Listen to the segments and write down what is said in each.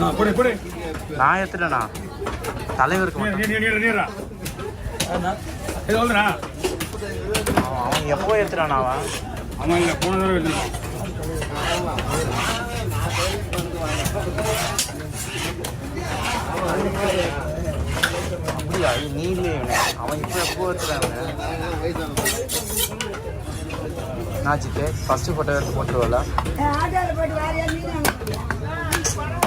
நான் எடுத்துட்டேண்ணா தலைவருக்கு அவன் எப்போ எடுத்துட்டானா அவன் இல்லை போன தடவை எடுத்துருக்கான். அப்படியா நீ இல்லை அவன் இப்போ எப்போ எடுத்துட்டாங்க நாச்சிக்கு ஃபஸ்ட்டு ஃபோட்டோ எடுத்து போட்டுருவல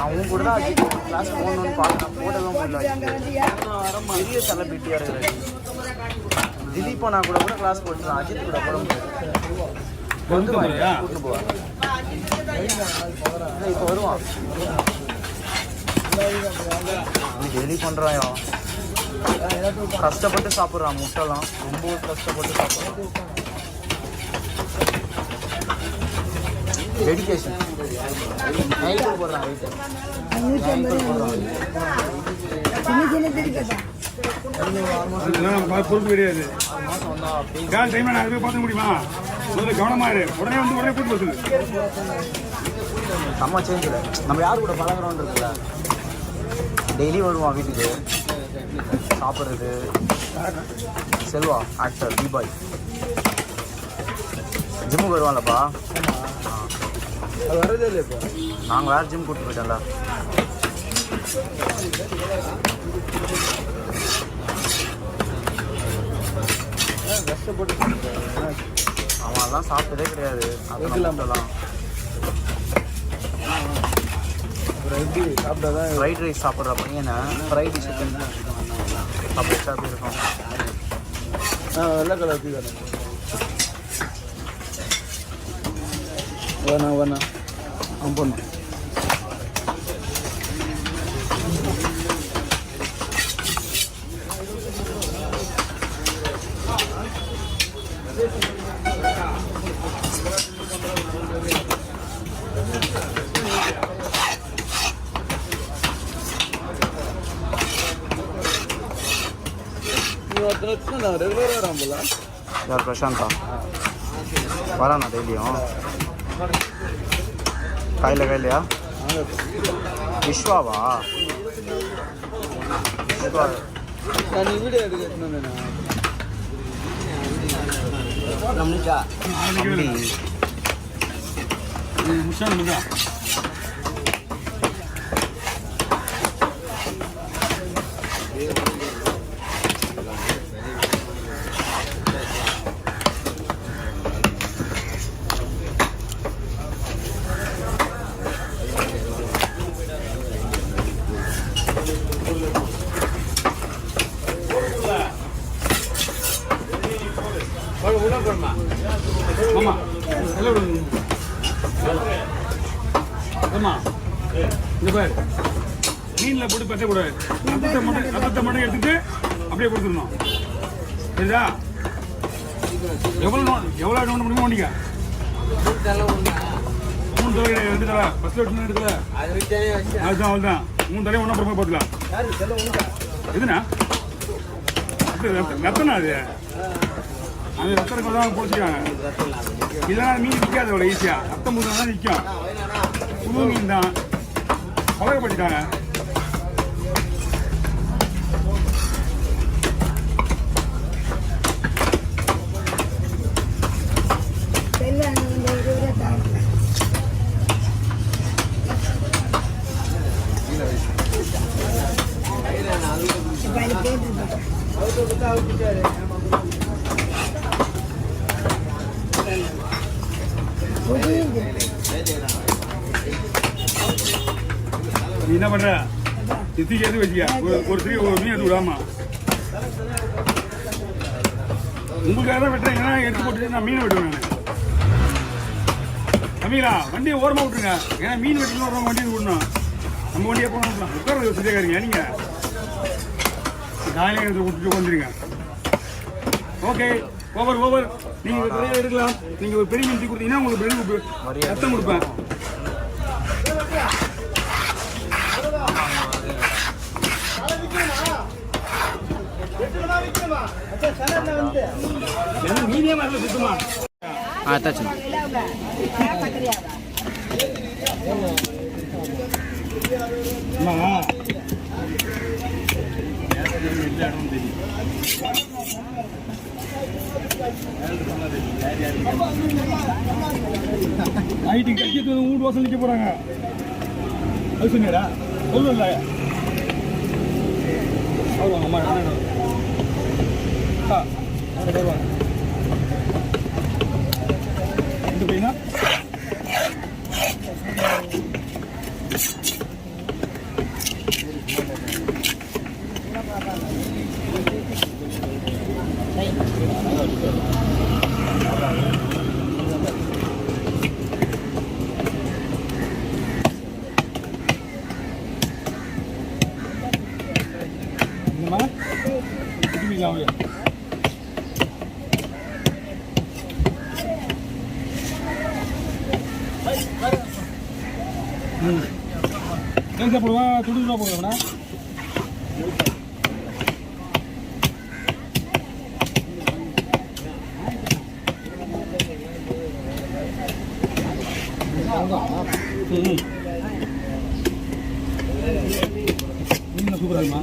அவன் கூட தான் கிளாஸ் போகணுன்னு பார்க்கலாம் போட்டவே முடியல பெரிய செலிபிரிட்டியாக இருக்கிற திலீப் அண்ணா கூட கிளாஸ் போட்டுருந்தான் அஜித் கூட போட முடியாது கூப்பிட்டு போவான் இப்போ வருவான் இன்னைக்கு டெய்லி பண்ணுறான் கஷ்டப்பட்டு சாப்பிட்றான் முட்டைலாம் ரொம்ப கஷ்டப்பட்டு சாப்பிட்றான் டெடிகேஷன் நைட்டு போடுறான் பொறுப்பு கிடையாது. பார்த்துக்க முடியுமா? கவனமா உடனே வந்து உடனே கூட்டு வச்சுங்க. செம்ம சேஞ்ச் இல்லை நம்ம யார் கூட பழகிறோன்னு இருக்குல்ல டெய்லி வருவான் வீட்டுக்கு சாப்பிட்றது செல்வா ஆக்டர் தீபாய் ஜிம்முக்கு வருவான்லப்பா அது வரதே இல்லை. இப்போ நாங்கள் வேறு ஜிம் கூப்பிட்டு போயிட்டோம்ல கஷ்டப்பட்டு அவன் அதெல்லாம் சாப்பிட்டதே கிடையாது அதெல்லாம் எப்படி சாப்பிட்டாதான் ஃப்ரைட் ரைஸ் சாப்பிட்ற பையனை ஃப்ரைடு சிக்கன் அப்படி சாப்பிட்டு இருக்கும் வெள்ளை கலர் வேணாம் வேணாம் பொண்ணு ரெகுலராக வரான் போல. யார் பிரசாந்தா வரானா டெய்லியும் கையிலையா விஸ்வாவா விஸ்வா நான் வீடியோ எடுக்கணும் மீனில் போட்டு பற்றக்கூடாது. ரத்தத்தை மட்டும் எடுத்துட்டு அப்படியே கொடுத்துடணும். சரிதா? எவ்வளோ நோண்ட முடியுமோ நோண்டிக்க. 3 தலை எடுத்துக்கல. ஃபர்ஸ்ட் எடுத்து எடுக்கல. அதுதான் அவ்வளோதான். 3 தலையும் ஒன்றா அப்புறமா பார்த்துக்கலாம். எதுனா ரத்தனா அது அந்த ரத்தத்தை தான் பிடிச்சிக்காங்க. இல்லைன்னா மீன் நிற்காது அவ்வளோ ஈஸியாக. ரத்தம் முதுனா தான் நிற்கும். புது மீன் தான் பழகப்பட்டுட்டாங்க. நீ என்ன பண்ற? சித்திக்கு எது வச்சியா? ஒரு மீன் எடுத்து விடாமா? உங்களுக்காக தான் வெட்டுறேன். ஏன்னா எடுத்து போட்டு நான் மீன் வெட்டுவேன். நான் தம்பிங்களா வண்டியை ஓரமாக விட்டுருங்க. ஏன்னா மீன் வெட்டணும் ஒரு வண்டி விடணும். நம்ம வண்டியை போன விடலாம். உட்கார சரியாக்காருங்க. நீங்க காலையில் எடுத்து விட்டுட்டு வந்துருங்க. ஓகே ஓவர் நீங்கள் நிறைய எடுக்கலாம். நீங்கள் ஒரு பெரிய மீன் கொடுத்தீங்கன்னா உங்களுக்கு ரத்தம் கொடுப்பேன். மீடியம் சுத்தமா அம்மா நைட்டு கட்சிட்டு வீட்டு வாசல் நிற்க போறாங்க. அது சொன்னீடா சொல்லல வருவாங்க. அம்மா வருவாங்க. எந்த பையனா போடுவேன். துடுதுனா போடுவேண்ணா. சூப்பரா இருக்குமா?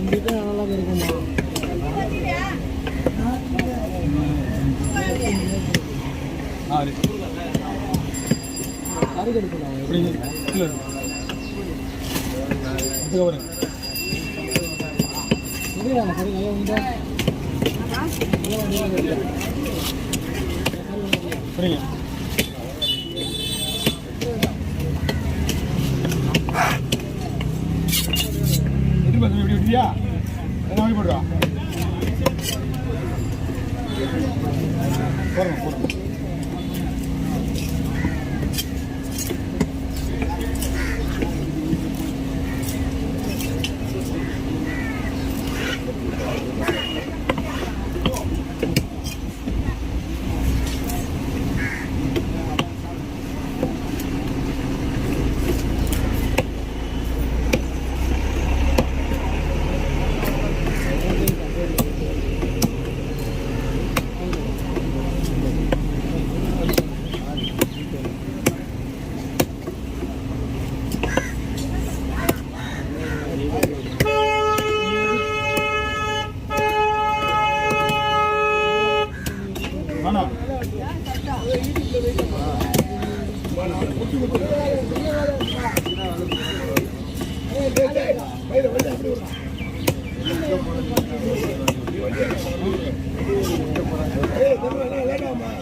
நல்லா இருக்குமா? கறி கிடைக்கலாம் இல்லை வரேன். சரிங்க. எப்படி விட்டியா? என்ன வாங்கி போடுவா? போறோம் போறோம்.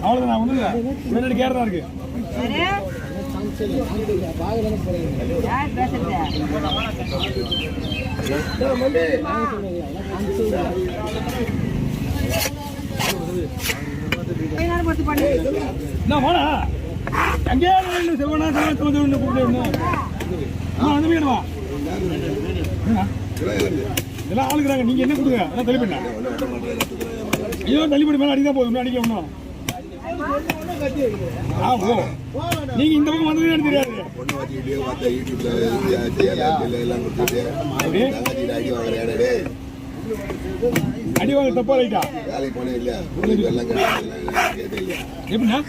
அவ்வளவுதான் ஒண்ணு இல்ல. முன்னாடி கேர் தான் இருக்கு. இதெல்லாம் ஆளுக்குறாங்க. நீங்க என்ன கொடுங்க? தள்ளி பண்ண ஐயோ தள்ளிப்படி மேல அடிதான் போதும். அடிக்க ஒண்ணும் நீங்க இந்த பக்கம் வந்தது எனக்கு தெரியாது. அடி வாங்க தப்பா ரைட்டா? எப்படின்னா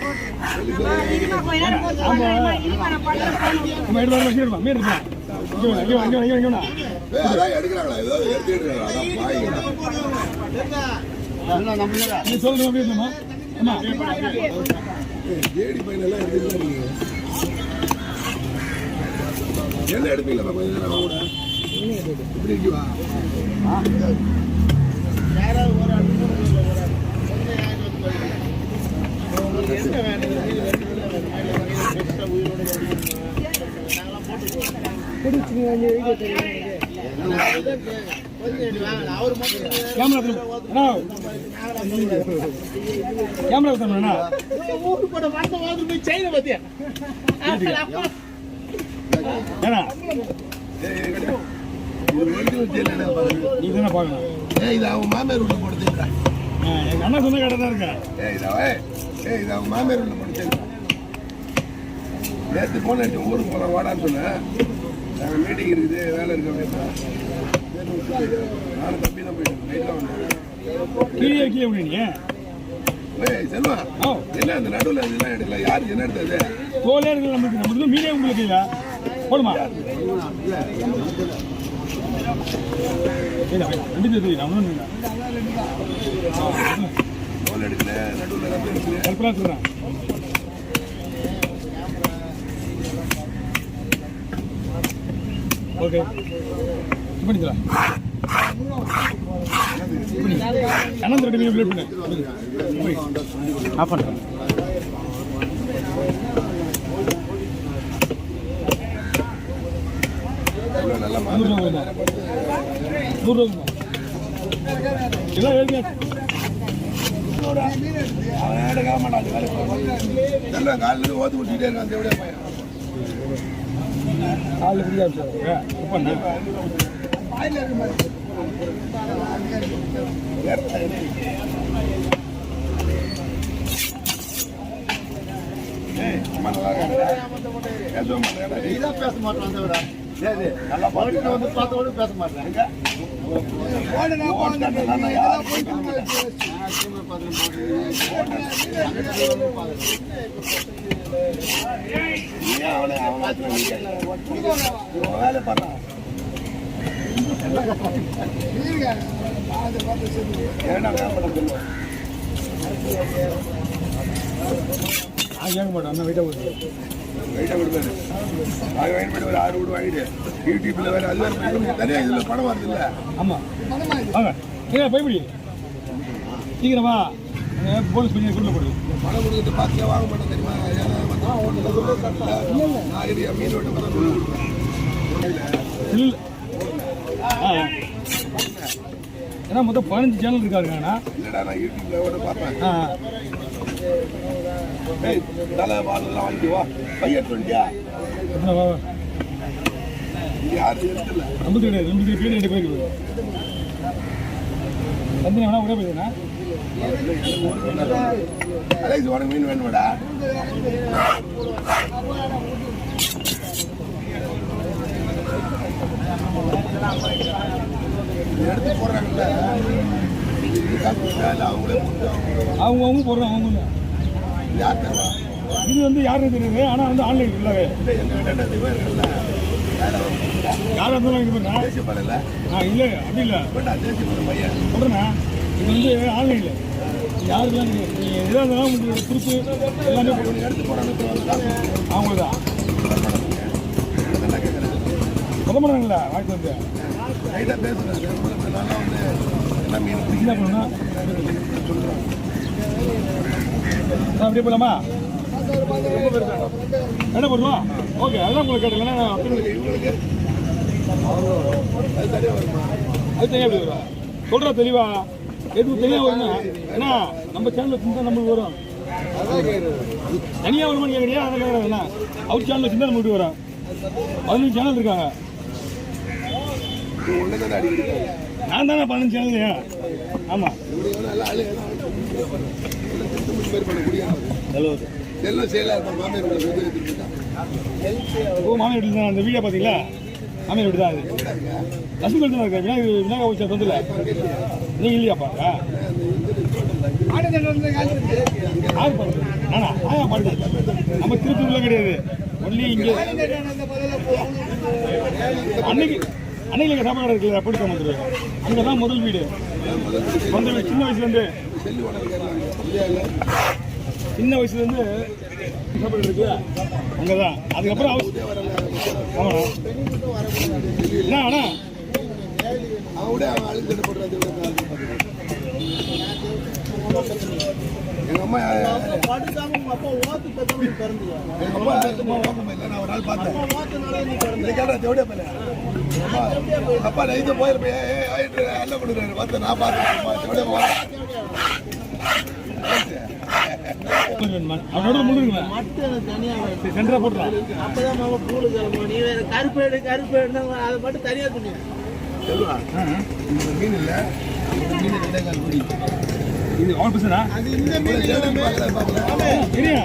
நீ சொல்லுங்க. ஜேடி பையன் எல்லாம் என்ன எடுப்பீங்களா? இப்படி இருக்குவா? மாமியார் உள்ள போடுறேன். எங்க அண்ணா சொன்ன கடை தான் இருக்கேன். மாமியார் உள்ள போடுறேன். நேற்று போன ஊருக்கு போகலாம் வாடான்னு சொன்னேன். நாங்கள் மீட்டிங் இருக்குது, வேலை இருக்க. நானும் தம்பி தான் போயிட்டேன். செல்வா என்ன அந்த நடுவில் இதெல்லாம் எடுக்கல. யாருக்கு என்ன எடுத்தது? தோலே எடுக்கல. நம்மளுக்கு மீனே உங்களுக்கு இல்லை. போடுமா ரெண்டு பேர் ஒன்றும் தோல் எடுக்கல நடுவில் கல்பனா சொல்கிறேன். ஓகே பண்ணிக்கலாம். அண்ணன் ரெண்டு மீன் பிளேட் பண்ணு ஆஃப் பண்ணுறேன். நல்லா 100 ரூபா எல்லாம் எழுதியா அவன் எடுக்க மாட்டான். நல்லா காலில் ஓத்து விட்டுட்டே இருக்கான் அந்த எவ்வளோ பையன். காலையில் ஃப்ரீயாக பண்ண பேச மாட்டான் நல்லா பாட்டு வந்து பார்த்தோட பேச மாட்டேன். வேலை பண்ணான் கேட்க மாட்டேன். அண்ணன் வெயிட்டாக போகுது. வெயிட்டாக கொடுப்பாரு. அது வாங்கி போய்ட்டு ஒரு 6 வீடு வாங்கிட்டு யூடியூப்பில் வேறு அது வேறு தனியாக இதில் படம் வருது இல்லை. ஆமாம் வாங்க ஏங்க பயப்படி சீக்கிரமா போலீஸ் பண்ணி கொண்டு போடுது. பணம் கொடுத்துட்டு பார்த்து வாங்க மாட்டேன் தெரியுமா. நான் மீன் வெட்ட இல்லை ஏன்னா மொத்தம் 15 சேனல் இருக்காருங்கண்ணா. இல்லைடா நான் யூடியூப்பில் ஓட பார்ப்பேன். தலை பாலெல்லாம் வாங்கிட்டு வா பையன் வண்டியா யாரும் எடுத்துல 50 கிடையாது. 2 பேர் 2 பேருக்கு தந்தனை வேணா ஒரே போயிருந்தா அலைஸ் உனக்கு மீன் வேணுமாடா. எடுத்து போடுறாங்கல்ல அவங்க போடுறாங்க. அவங்க யார் தருவா இது வந்து யாரும் தெரியுது. ஆனால் வந்து ஆன்லைன் இல்லவே யாராக இருந்தாலும் இது பண்ணா தேசிய படம் இல்லை அப்படி இல்லை தேசிய படம் பையன் சொல்கிறேண்ணா. இது வந்து ஆன்லைனில் யாருக்கெல்லாம் நீங்கள் எதாக இருந்தாலும் உங்களுக்கு குறிப்பு எல்லாமே எடுத்து போகிறாங்க. அவங்க தான் சொல்ல மாட்டாங்களா வாய்ப்பு வந்து ரைட்டாக பேசுகிறேன். வந்து எல்லாம் மீன் என்ன பண்ணணும்னா அப்படியே போகலாமா என்ன பண்ணுவோம். ஓகே அதெல்லாம் உங்களுக்கு கேட்டீங்கன்னா இவங்களுக்கு அது தனியாக எப்படி வரும் சொல்கிறா தெளிவா எதுவும் தனியாக வரும்னா ஏன்னா நம்ம சேனலில் சிந்தா நம்மளுக்கு வரும். தனியாக வருமானு கேட்குறியா அதை கேட்குறாங்க. அவர் சேனலில் சிந்தா நம்மளுக்கு வரும். 15 சேனல் இருக்காங்க. நான் தானே 15 சேனல். ஆமாம் செல்லும் செயலாக மாமியார் ஓ மாமியார் வீட்டில் தான் அந்த வீடியோ பார்த்தீங்களா. மாமியார் வீடு தான் அது ரசம் தான் இருக்கா. விநாயகர் வச்சா தந்துல நீங்கள் இல்லையாப்பா யார் பாடுறது நானா ஆயா பாடுது. நம்ம திருப்பூர்லாம் கிடையாது. ஒன்லி இங்கே அன்னைக்கு சாப்பாடு இருக்குல்ல அப்படி தான் வந்துடுவேன். அங்கே தான் முதல் வீடு. சின்ன வயசுலேருந்து சாப்பாடு இருக்கு அங்கே தான். அதுக்கப்புறம் ஆமாண்ணா என்ன அண்ணா எங்க அம்மா நான் ஒரு நாள் பார்த்தேன். அப்பா நைட்டு போயிருப்பேன் அல்ல கொடுக்குறாரு பார்த்தேன். நான் பார்த்தேன் அவனோட முழுங்க சென்டரா போட்டுறான். அப்பதான் பூலு கிளம்பும். நீ வேற கருப்பு அதை மட்டும் தனியா துணி செல்வா இந்த மீன் இல்லை மீன் 2 கால் பிடி. இது 1% அது இந்த மீன் பார்க்கலாம். சரியா